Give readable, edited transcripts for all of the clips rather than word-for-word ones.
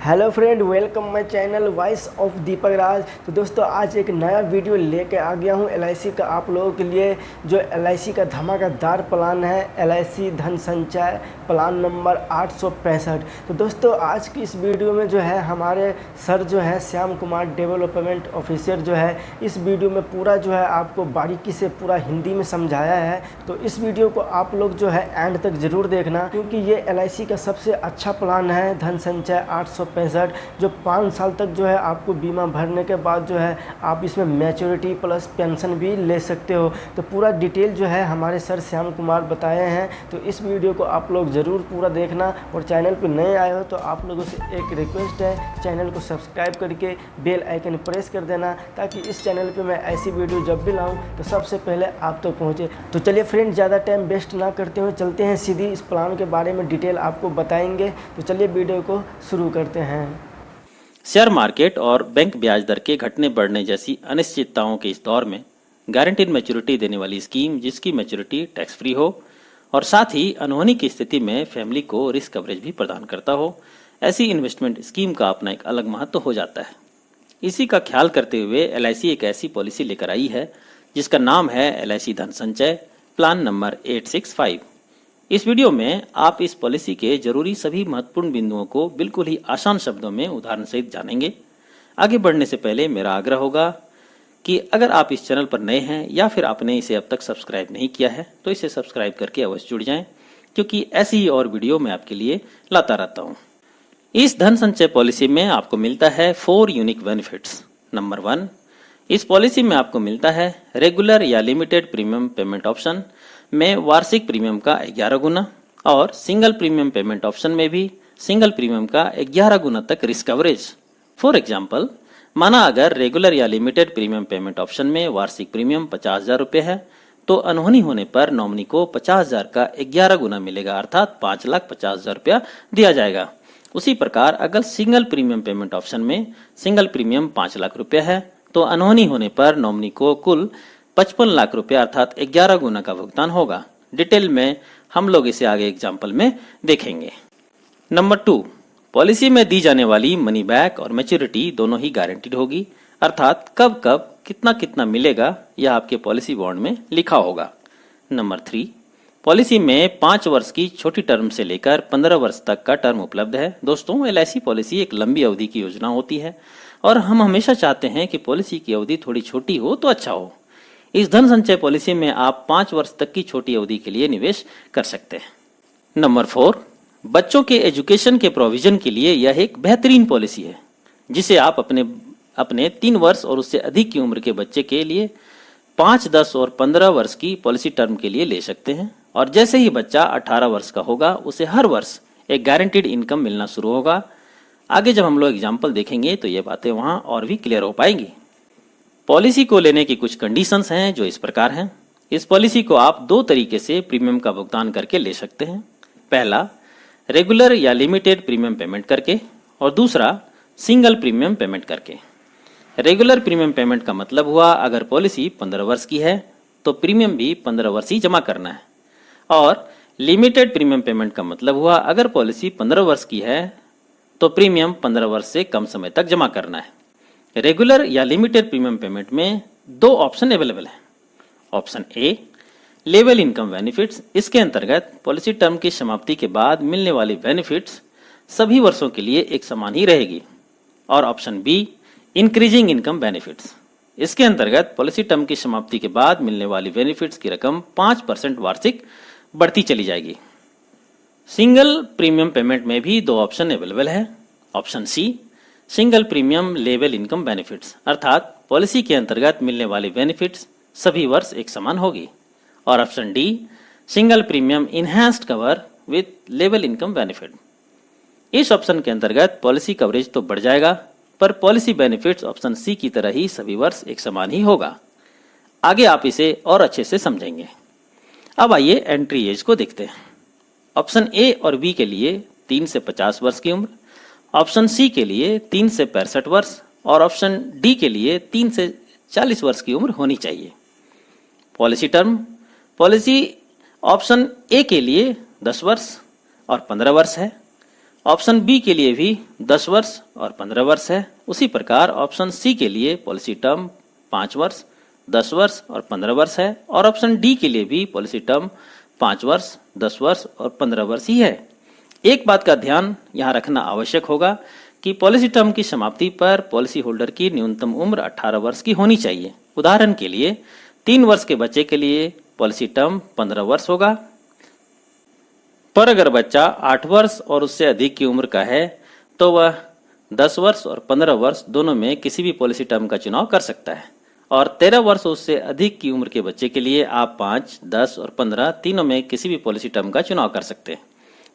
Hello friend, welcome my channel voice of Deepak Raj. तो दोस्तों आज एक नया वीडियो लेके आ गया हूँ LIC का आप लोगों के लिए। जो LIC का धमाकेदार प्लान है LIC धन संचय प्लान नंबर 865। तो दोस्तों आज की इस वीडियो में जो है हमारे सर जो है श्याम कुमार डेवलपमेंट ऑफिसर जो है इस वीडियो में पूरा जो है आपको बारीकी से पूरा हिंदी में समझाया है। तो इस वीडियो को आप लोग जो है एंड तक ज़रूर देखना, क्योंकि ये LIC का सबसे अच्छा प्लान है धन संचय 865, जो 5 साल तक जो है आपको बीमा भरने के बाद जो है आप इसमें मैच्योरिटी प्लस पेंशन भी ले सकते हो। तो पूरा डिटेल जो है हमारे सर श्याम कुमार बताए हैं। तो इस वीडियो को आप लोग ज़रूर पूरा देखना, और चैनल पर नए आए हो तो आप लोगों से एक रिक्वेस्ट है, चैनल को सब्सक्राइब करके बेल आइकन प्रेस कर देना, ताकि इस चैनल पे मैं ऐसी वीडियो जब भी लाऊं तो सबसे पहले आप तक पहुंचे। तो चलिए फ्रेंड, ज़्यादा टाइम वेस्ट ना करते हुए चलते हैं सीधी इस प्लान के बारे में डिटेल आपको बताएंगे। तो चलिए वीडियो को शुरू करते हैं। शेयर मार्केट और बैंक ब्याज दर के घटने बढ़ने जैसी अनिश्चितताओं के इस दौर में गारंटीड मैच्योरिटी देने वाली स्कीम, जिसकी मैच्योरिटी टैक्स फ्री हो और साथ ही अनहोनी की स्थिति में फैमिली को रिस्क कवरेज भी प्रदान करता हो, ऐसी इन्वेस्टमेंट स्कीम का अपना एक अलग महत्व हो जाता है। इसी का ख्याल करते हुए LIC एक ऐसी पॉलिसी लेकर आई है जिसका नाम है LIC धन संचय प्लान नंबर 865। इस वीडियो में आप इस पॉलिसी के जरूरी सभी महत्वपूर्ण बिंदुओं को बिल्कुल ही आसान शब्दों में उदाहरण सहित जानेंगे। आगे बढ़ने से पहले मेरा आग्रह होगा कि अगर आप इस चैनल पर नए हैं या फिर आपने इसे अब तक सब्सक्राइब नहीं किया है तो इसे सब्सक्राइब करके अवश्य जुड़ जाएं, क्योंकि ऐसी ही और वीडियो मैं आपके लिए लाता रहता हूँ। इस धन संचय पॉलिसी में आपको मिलता है 4 यूनिक बेनिफिट्स। नंबर 1, इस पॉलिसी में आपको मिलता है रेगुलर या लिमिटेड प्रीमियम पेमेंट ऑप्शन में वार्षिक प्रीमियम का 11 गुना, और सिंगल प्रीमियम पेमेंट ऑप्शन में भी सिंगल प्रीमियम का 11 गुना तक रिस्क कवरेज। फॉर एग्जाम्पल, माना अगर रेगुलर या लिमिटेड प्रीमियम पेमेंट ऑप्शन में वार्षिक प्रीमियम 50,000 रुपये है तो अनहोनी होने पर नॉमिनी को 50,000 का 11 गुना मिलेगा, अर्थात 5,50,000 रुपया दिया जाएगा। उसी प्रकार अगर सिंगल प्रीमियम पेमेंट ऑप्शन में सिंगल प्रीमियम 5 लाख रुपया है तो अनहोनी होने पर नॉमिनी को कुल 55 लाख रुपया अर्थात 11 गुना का भुगतान होगा। डिटेल में हम लोग इसे आगे एग्जाम्पल में देखेंगे। नंबर 2, पॉलिसी में दी जाने वाली मनी बैक और मैच्योरिटी दोनों ही गारंटीड होगी, अर्थात कब कब कितना कितना मिलेगा यह आपके पॉलिसी बॉन्ड में लिखा होगा। नंबर 3, पॉलिसी में 5 वर्ष की छोटी टर्म से लेकर 15 वर्ष तक का टर्म उपलब्ध है। दोस्तों, LIC पॉलिसी एक लंबी अवधि की योजना होती है और हम हमेशा चाहते हैं कि पॉलिसी की अवधि थोड़ी छोटी हो तो अच्छा हो। इस धन संचय पॉलिसी में आप 5 वर्ष तक की छोटी अवधि के लिए निवेश कर सकते हैं। नंबर 4, बच्चों के एजुकेशन के प्रोविजन के लिए यह एक बेहतरीन पॉलिसी है, जिसे आप अपने 3 वर्ष और उससे अधिक की उम्र के बच्चे के लिए 5, 10 और 15 वर्ष की पॉलिसी टर्म के लिए ले सकते हैं। और जैसे ही बच्चा 18 वर्ष का होगा उसे हर वर्ष एक गारंटीड इनकम मिलना शुरू होगा। आगे जब हम लोग एग्जाम्पल देखेंगे तो ये बातें वहां और भी क्लियर हो पाएंगी। पॉलिसी को लेने की कुछ कंडीशंस हैं जो इस प्रकार हैं। इस पॉलिसी को आप 2 तरीके से प्रीमियम का भुगतान करके ले सकते हैं। पहला, रेगुलर या लिमिटेड प्रीमियम पेमेंट करके, और दूसरा सिंगल प्रीमियम पेमेंट करके। रेगुलर प्रीमियम पेमेंट का मतलब हुआ अगर पॉलिसी 15 वर्ष की है तो प्रीमियम भी 15 वर्ष ही जमा करना है, और लिमिटेड प्रीमियम पेमेंट का मतलब हुआ अगर पॉलिसी 15 वर्ष की है तो प्रीमियम 15 वर्ष से कम समय तक जमा करना है। रेगुलर या लिमिटेड प्रीमियम पेमेंट में 2 ऑप्शन अवेलेबल हैं। Option A, level income benefits. इसके अंतर्गत पॉलिसी टर्म की समाप्ति के बाद मिलने वाली बेनिफिट्स सभी वर्षों के लिए एक समान ही रहेगी। और option B, increasing income benefits. इसके अंतर्गत पॉलिसी टर्म की समाप्ति के बाद मिलने वाली बेनिफिट्स की रकम 5% वार्षिक बढ़ती चली जाएगी। सिंगल प्रीमियम पेमेंट में भी 2 ऑप्शन अवेलेबल है। Option C, single premium level income benefits, अर्थात पॉलिसी के अंतर्गत मिलने वाली बेनिफिट्स सभी वर्ष एक समान होगी। और option D, single premium enhanced cover with level income benefit. इस ऑप्शन के अंतर्गत पॉलिसी कवरेज तो बढ़ जाएगा, पर पॉलिसी बेनिफिट्स ऑप्शन सी की तरह ही सभी वर्ष एक समान ही होगा। आगे आप इसे और अच्छे से समझेंगे। अब आइए एंट्री एज को देखते हैं। ऑप्शन ए और बी के लिए 3 से 50 वर्ष की उम्र, ऑप्शन सी के लिए 3 से 65 वर्ष, और ऑप्शन डी के लिए 3 से 40 वर्ष की उम्र होनी चाहिए। Policy term, policy option A के लिए 10 वर्ष और 15 वर्ष है, ऑप्शन बी के लिए भी 10 वर्ष और 15 वर्ष है। उसी प्रकार ऑप्शन सी के लिए पॉलिसी टर्म 5 वर्ष, 10 वर्ष और 15 वर्ष है और ऑप्शन डी के लिए भी पॉलिसी टर्म 5 वर्ष, 10 वर्ष और 15 वर्ष ही है। एक बात का ध्यान यहाँ रखना आवश्यक होगा कि पॉलिसी टर्म की समाप्ति पर पॉलिसी होल्डर की न्यूनतम उम्र 18 वर्ष की होनी चाहिए। उदाहरण के लिए 3 वर्ष के बच्चे के लिए पॉलिसी टर्म 15 वर्ष होगा, पर अगर बच्चा 8 वर्ष और उससे अधिक की उम्र का है तो वह 10 वर्ष और 15 वर्ष दोनों में किसी भी पॉलिसी टर्म का चुनाव कर सकता है। और 13 वर्ष उससे अधिक की उम्र के बच्चे के लिए आप 5, 10 और 15 तीनों में किसी भी पॉलिसी टर्म का चुनाव कर सकते हैं।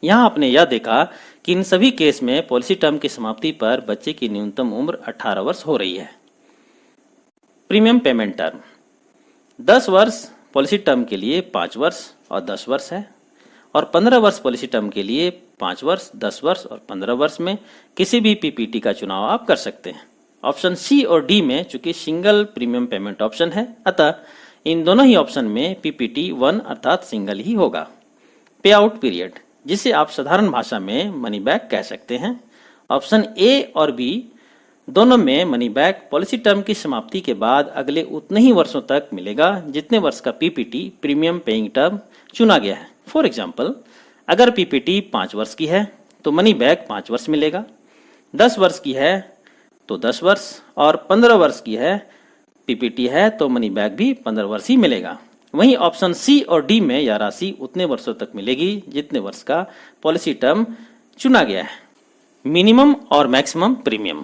यहाँ आपने यह देखा कि इन सभी केस में पॉलिसी टर्म की समाप्ति पर बच्चे की न्यूनतम उम्र 18 वर्ष हो रही है। प्रीमियम पेमेंट टर्म 10 वर्ष पॉलिसी टर्म के लिए 5 वर्ष और 10 वर्ष है और 15 वर्ष पॉलिसी टर्म के लिए 5 वर्ष, 10 वर्ष और 15 वर्ष में किसी भी पीपीटी का चुनाव आप कर सकते हैं। ऑप्शन सी और डी में चूंकि सिंगल प्रीमियम पेमेंट ऑप्शन है, अतः इन दोनों ही ऑप्शन में पीपीटी 1 अर्थात सिंगल ही होगा। पे आउट पीरियड, जिसे आप साधारण भाषा में मनी बैक कह सकते हैं, ऑप्शन ए और बी दोनों में मनी बैक पॉलिसी टर्म की समाप्ति के बाद अगले उतने ही वर्षों तक मिलेगा जितने वर्ष का पीपीटी प्रीमियम पेइंग टर्म चुना गया है। फॉर एग्जाम्पल, अगर पीपीटी 5 वर्ष की है तो मनी बैक 5 वर्ष मिलेगा, 10 वर्ष की है तो 10 वर्ष और 15 वर्ष की है पीपीटी है तो मनी बैक भी 15 वर्ष ही मिलेगा। वहीं ऑप्शन सी और डी में यह राशि उतने वर्षों तक मिलेगी जितने वर्ष का पॉलिसी टर्म चुना गया है। मिनिमम और मैक्सिमम प्रीमियम,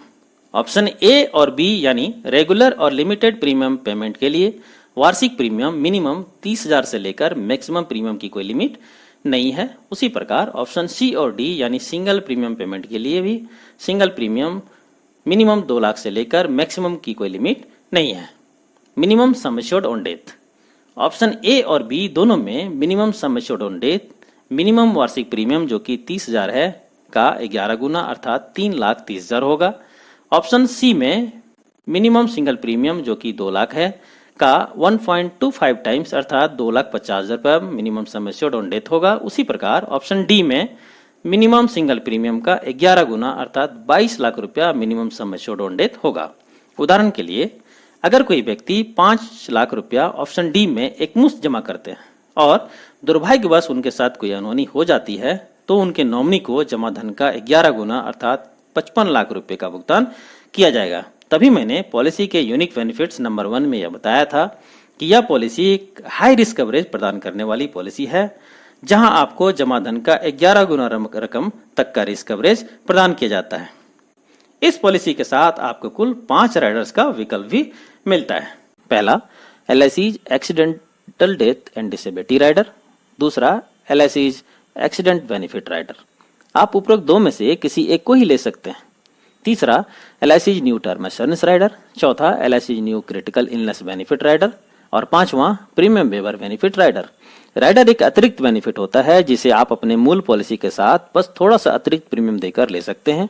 ऑप्शन ए और बी यानी रेगुलर और लिमिटेड प्रीमियम पेमेंट के लिए वार्षिक प्रीमियम मिनिमम 30,000 से लेकर मैक्सिमम प्रीमियम की कोई लिमिट नहीं है। उसी प्रकार ऑप्शन सी और डी यानी सिंगल प्रीमियम पेमेंट के लिए भी सिंगल प्रीमियम मिनिमम 2 लाख से लेकर मैक्सिमम की कोई लिमिट नहीं है। Minimum sum assured on death, option A और बी दोनों में minimum sum assured on death minimum वार्षिक प्रीमियम जो कि 30,000 है का 11 गुना अर्थात 3,30,000 होगा। ऑप्शन सी में मिनिमम सिंगल प्रीमियम जो कि 2 लाख है का 1.25 टाइम्स अर्थात 2,50,000 पर minimum sum assured on death होगा। उसी प्रकार ऑप्शन डी में मिनिमम सिंगल प्रीमियम का 11 गुना अर्थात 22 लाख रुपया minimum sum assured on death होगा। उदाहरण के लिए, अगर कोई व्यक्ति 5 लाख रुपया ऑप्शन डी में एकमुश्त जमा करते हैं और दुर्भाग्यवश उनके साथ कोई अनहोनी हो जाती है तो उनके नॉमिनी को जमा धन का 11 गुना अर्थात 55 लाख रुपए का भुगतान किया जाएगा। तभी मैंने पॉलिसी के यूनिक बेनिफिट्स नंबर 1 में यह बताया था कि यह पॉलिसी एक हाई रिस्क कवरेज प्रदान करने वाली पॉलिसी है जहां आपको जमा धन का 11 गुना रकम तक का रिस्क कवरेज प्रदान किया जाता है। इस पॉलिसी के साथ आपको कुल 5 राइडर्स का विकल्प भी मिलता है। पहला, LIC accidental death and disability rider, दूसरा LIC एक्सीडेंट बेनिफिट राइडर। आप उपरोक्त 2 में से किसी एक को ही ले सकते हैं। तीसरा, LIC new term assurance rider, चौथा LIC new critical illness benefit rider और पांचवा premium waiver benefit rider. Rider एक अतिरिक्त बेनिफिट होता है जिसे आप अपने मूल पॉलिसी के साथ बस थोड़ा सा अतिरिक्त प्रीमियम देकर ले सकते हैं।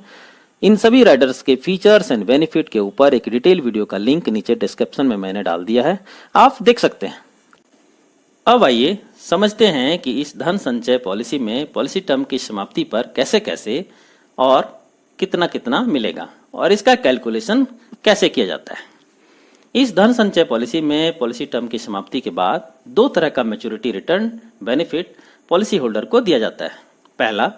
इन सभी राइडर्स के फीचर्स एंड बेनिफिट के ऊपर एक डिटेल वीडियो का लिंक नीचे डिस्क्रिप्शन में मैंने डाल दिया है, आप देख सकते हैं। अब आइए समझते हैं कि इस धन संचय पॉलिसी में पॉलिसी टर्म की समाप्ति पर कैसे कैसे और कितना कितना मिलेगा और इसका कैलकुलेशन कैसे किया जाता है। इस धन संचय पॉलिसी में पॉलिसी टर्म की समाप्ति के बाद 2 तरह का maturity return benefit policy holder को दिया जाता है। पहला,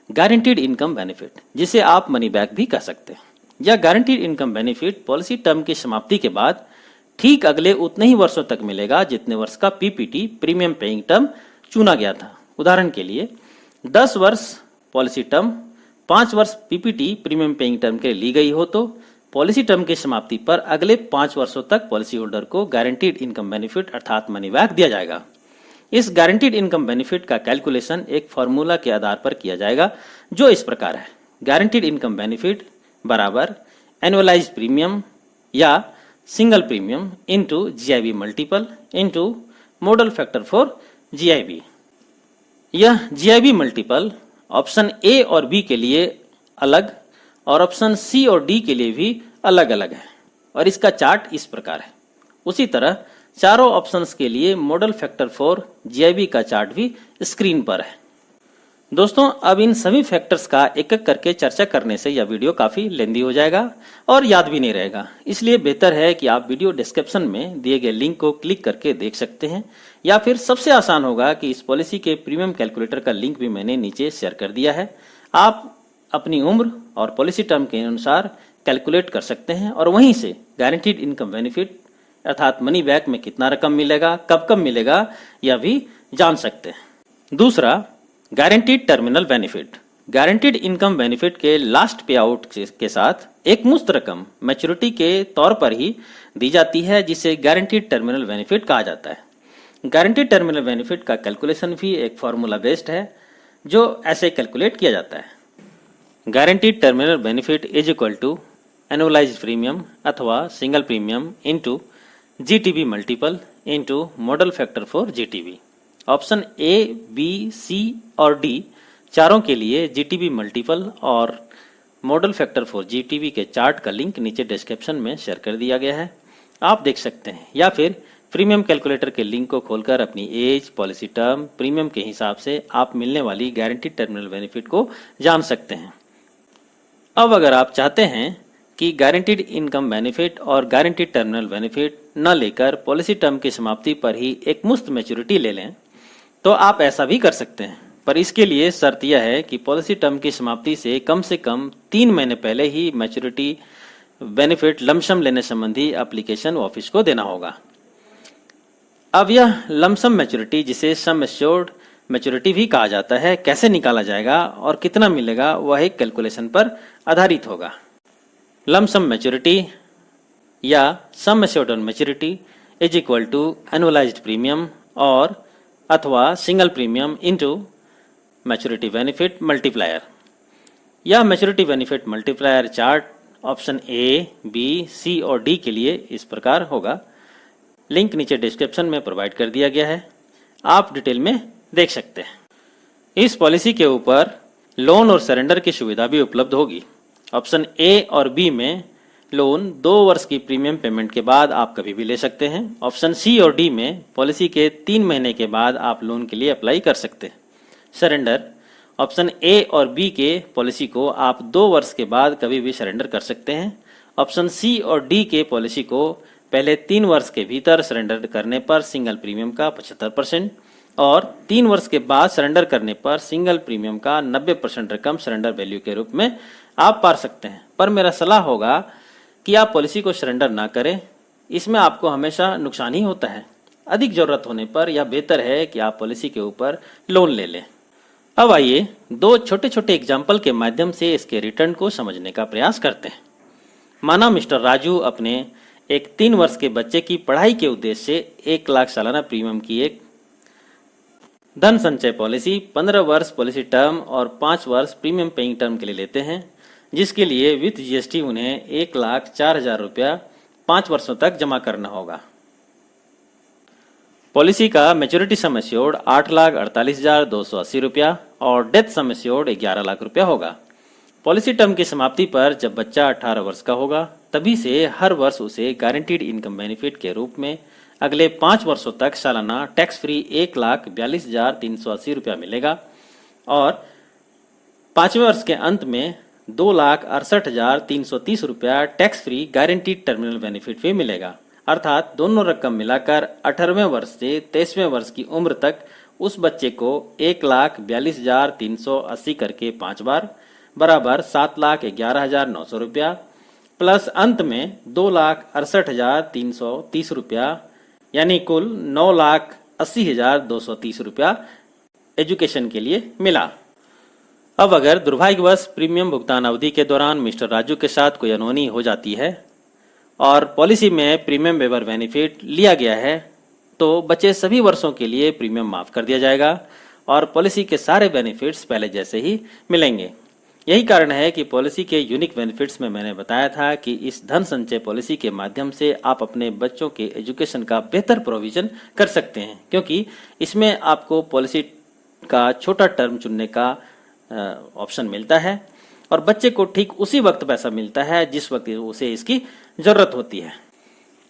गारंटीड इनकम बेनिफिट, जिसे आप मनी बैक भी कह सकते हैं। यह guaranteed income benefit policy term की समाप्ति के बाद ठीक अगले उतने ही वर्षों तक मिलेगा जितने वर्ष का पीपीटी प्रीमियम पेइंग टर्म चुना गया था। उदाहरण के लिए 10 वर्ष पॉलिसी टर्म 5 वर्ष पीपीटी प्रीमियम पेइंग टर्म के लिए ली गई हो तो पॉलिसी टर्म की समाप्ति पर अगले 5 वर्षों तक पॉलिसी होल्डर को गारंटीड इनकम बेनिफिट अर्थात मनी बैक दिया जाएगा। इस गारंटीड इनकम बेनिफिट का कैलकुलेशन एक फॉर्मूला के आधार पर किया जाएगा जो इस प्रकार है। गारंटीड इनकम बेनिफिट बराबर एनुअलाइज्ड प्रीमियम या single premium into GIB multiple into model factor for GIB। यह GIB मल्टीपल ऑप्शन ए और बी के लिए अलग और ऑप्शन सी और डी के लिए भी अलग अलग है और इसका चार्ट इस प्रकार है। उसी तरह चारों ऑप्शंस के लिए मॉडल फैक्टर फॉर GIB का चार्ट भी स्क्रीन पर है। दोस्तों, अब इन सभी फैक्टर्स का एक एक करके चर्चा करने से यह वीडियो काफी लेंदी हो जाएगा और याद भी नहीं रहेगा। इसलिए बेहतर है कि आप वीडियो डिस्क्रिप्शन में दिए गए लिंक को क्लिक करके देख सकते हैं, या फिर सबसे आसान होगा कि इस पॉलिसी के प्रीमियम कैलकुलेटर का लिंक भी मैंने नीचे शेयर कर दिया है। आप अपनी उम्र और पॉलिसी टर्म के अनुसार कैलकुलेट कर सकते हैं और वहीं से गारंटीड इनकम बेनिफिट अर्थात मनी बैक में कितना रकम मिलेगा, कब कब मिलेगा, यह भी जान सकते हैं। दूसरा, guaranteed terminal benefit. Guaranteed income benefit के लास्ट पे आउट के साथ एक मुश्त रकम मैच्योरिटी के तौर पर ही दी जाती है, जिसे गारंटीड टर्मिनल बेनिफिट कहा जाता है। गारंटीड टर्मिनल बेनिफिट का कैलकुलेशन भी एक फॉर्मूला बेस्ड है, जो ऐसे कैलकुलेट किया जाता है। Guaranteed terminal benefit is equal to annualised premium अथवा single premium into GTB multiple into model factor for GTB. Option A, B, C और डी चारों के लिए जीटीबी मल्टीपल और मॉडल फैक्टर फॉर जीटीबी के चार्ट का लिंक नीचे description में शेयर कर दिया गया है, आप देख सकते हैं, या फिर प्रीमियम कैलकुलेटर के लिंक को खोलकर अपनी एज, पॉलिसी टर्म, प्रीमियम के हिसाब से आप मिलने वाली गारंटीड टर्मिनल बेनिफिट को जान सकते हैं। अब अगर आप चाहते हैं कि गारंटीड इनकम बेनिफिट और गारंटीड टर्मिनल बेनिफिट न लेकर पॉलिसी टर्म की समाप्ति पर ही एक मुफ्त मैच्योरिटी ले लें, तो आप ऐसा भी कर सकते हैं, पर इसके लिए शर्त यह है कि पॉलिसी टर्म की समाप्ति से कम 3 महीने पहले ही मैच्योरिटी बेनिफिट लमसम लेने संबंधी एप्लीकेशन ऑफिस को देना होगा। अब यह लमसम मैच्योरिटी, जिसे सम एश्योर्ड मैच्योरिटी भी कहा जाता है, कैसे निकाला जाएगा और कितना मिलेगा, वह एक कैलकुलेशन पर आधारित होगा। लमसम मैच्योरिटी या sum assured maturity is equal to annualised premium और अथवा single premium into maturity benefit multiplier. यह maturity benefit multiplier chart option A, B, C और डी के लिए इस प्रकार होगा। लिंक नीचे डिस्क्रिप्शन में प्रोवाइड कर दिया गया है, आप डिटेल में देख सकते हैं। इस पॉलिसी के ऊपर लोन और सरेंडर की सुविधा भी उपलब्ध होगी। ऑप्शन ए और बी में लोन 2 वर्ष की प्रीमियम पेमेंट के बाद आप कभी भी ले सकते हैं। ऑप्शन सी और डी में पॉलिसी के 3 महीने के बाद आप लोन के लिए अप्लाई कर सकते हैं। सरेंडर, ऑप्शन ए और बी के पॉलिसी को आप 2 वर्ष के बाद कभी भी सरेंडर कर सकते हैं। ऑप्शन सी और डी के पॉलिसी को पहले 3 वर्ष के भीतर सरेंडर करने पर सिंगल प्रीमियम का 75% और 3 वर्ष के बाद सरेंडर करने पर सिंगल प्रीमियम का 90% रकम सरेंडर वैल्यू के रूप में आप पा सकते हैं। पर मेरा सलाह होगा कि आप पॉलिसी को सरेंडर ना करें, इसमें आपको हमेशा नुकसान ही होता है। अधिक जरूरत होने पर यह बेहतर है कि आप पॉलिसी के ऊपर लोन ले लें। अब आइए 2 छोटे छोटे एग्जाम्पल के माध्यम से इसके रिटर्न को समझने का प्रयास करते हैं। माना मिस्टर राजू अपने एक 3 वर्ष के बच्चे की पढ़ाई के उद्देश्य से 1 लाख सालाना प्रीमियम की एक धन संचय पॉलिसी 15 वर्ष पॉलिसी टर्म और 5 वर्ष प्रीमियम पेइंग टर्म के लिए लेते हैं, जिसके लिए विथ जीएसटी उन्हें 1,04,000 रुपया 5 वर्षों तक जमा करना होगा। पॉलिसी का मैच्योरिटी सम एश्योर्ड 8,48,280 रुपया और डेथ सम एश्योर्ड 11 लाख रुपया होगा। पॉलिसी टर्म की समाप्ति पर जब बच्चा 18 वर्ष का होगा, तभी से हर वर्ष उसे गारंटीड इनकम बेनिफिट के रूप में अगले 5 वर्षों तक सालाना टैक्स फ्री 1,42,380 रुपया मिलेगा और 5वें वर्ष के अंत में 2,68,330 रुपया tax free guaranteed terminal benefit भी मिलेगा। अर्थात दोनों रकम मिलाकर 18वें वर्ष से 23वें वर्ष की उम्र तक उस बच्चे को 1,42,380 करके 5 बार बराबर 7,11,900 रुपया प्लस अंत में 2,68,330 रुपया यानी कुल 9,80,230 रुपया एजुकेशन के लिए मिला। अब अगर दुर्भाग्यवश प्रीमियम भुगतान अवधि के दौरान मिस्टर राजू के साथ कोई अनहोनी हो जाती है और पॉलिसी में प्रीमियम वेवर बेनिफिट लिया गया है, तो बचे सभी वर्षों के लिए प्रीमियम माफ कर दिया जाएगा और पॉलिसी के सारे बेनिफिट्स पहले जैसे ही मिलेंगे। यही कारण है कि पॉलिसी के यूनिक बेनिफिट्स में मैंने बताया था कि इस धन संचय पॉलिसी के माध्यम से आप अपने बच्चों के एजुकेशन का बेहतर प्रोविजन कर सकते हैं, क्योंकि इसमें आपको पॉलिसी का छोटा टर्म चुनने का ऑप्शन मिलता है और बच्चे को ठीक उसी वक्त पैसा मिलता है जिस वक्त उसे इसकी जरूरत होती है।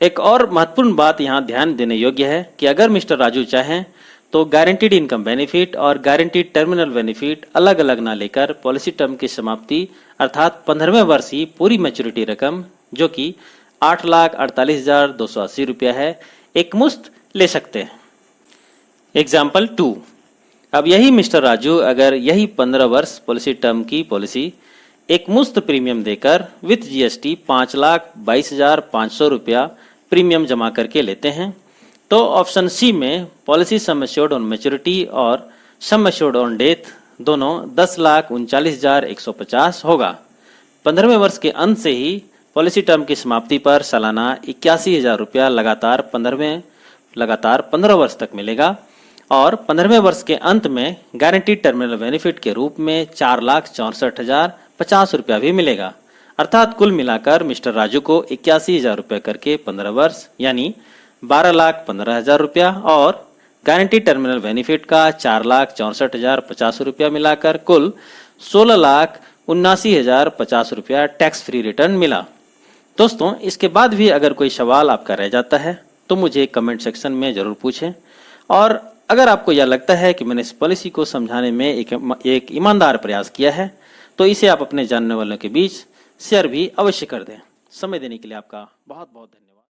एक और महत्वपूर्ण बात यहाँ ध्यान देने योग्य है कि अगर मिस्टर राजू चाहें तो गारंटीड इनकम बेनिफिट और गारंटीड टर्मिनल बेनिफिट अलग अलग ना लेकर पॉलिसी टर्म की समाप्ति अर्थात 15वें वर्ष ही पूरी मैच्योरिटी रकम जो कि 8,48,280 रुपया है एक मुश्त ले सकते हैं। एग्जाम्पल 2, अब यही मिस्टर राजू अगर यही 15 वर्ष पॉलिसी टर्म की पॉलिसी एक मुश्त प्रीमियम देकर विथ जीएसटी 5,22,500 रुपया प्रीमियम जमा करके लेते हैं तो ऑप्शन सी में policy sum assured on maturity और सम एश्योर्ड ऑन डेथ दोनों 10,39,150 होगा। 15वें वर्ष के अंत से ही पॉलिसी टर्म की समाप्ति पर सालाना 81,000 रुपया लगातार 15 वर्ष तक मिलेगा और 15वें वर्ष के अंत में गारंटीड टर्मिनल बेनिफिट के रूप में 4,64,050 रुपया भी मिलेगा। अर्थात कुल मिलाकर मिस्टर राजू को 81,000 रुपया करके 15 वर्ष यानी 12,15,000 रुपया और गारंटीड टर्मिनल बेनिफिट का 4,64,050 रुपया मिलाकर कुल 16,79,050 रुपया टैक्स फ्री रिटर्न मिला। दोस्तों, इसके बाद भी अगर कोई सवाल आपका रह जाता है तो मुझे कमेंट सेक्शन में जरूर पूछें और अगर आपको यह लगता है कि मैंने इस पॉलिसी को समझाने में एक ईमानदार प्रयास किया है तो इसे आप अपने जानने वालों के बीच शेयर भी अवश्य कर दें। समय देने के लिए आपका बहुत बहुत धन्यवाद।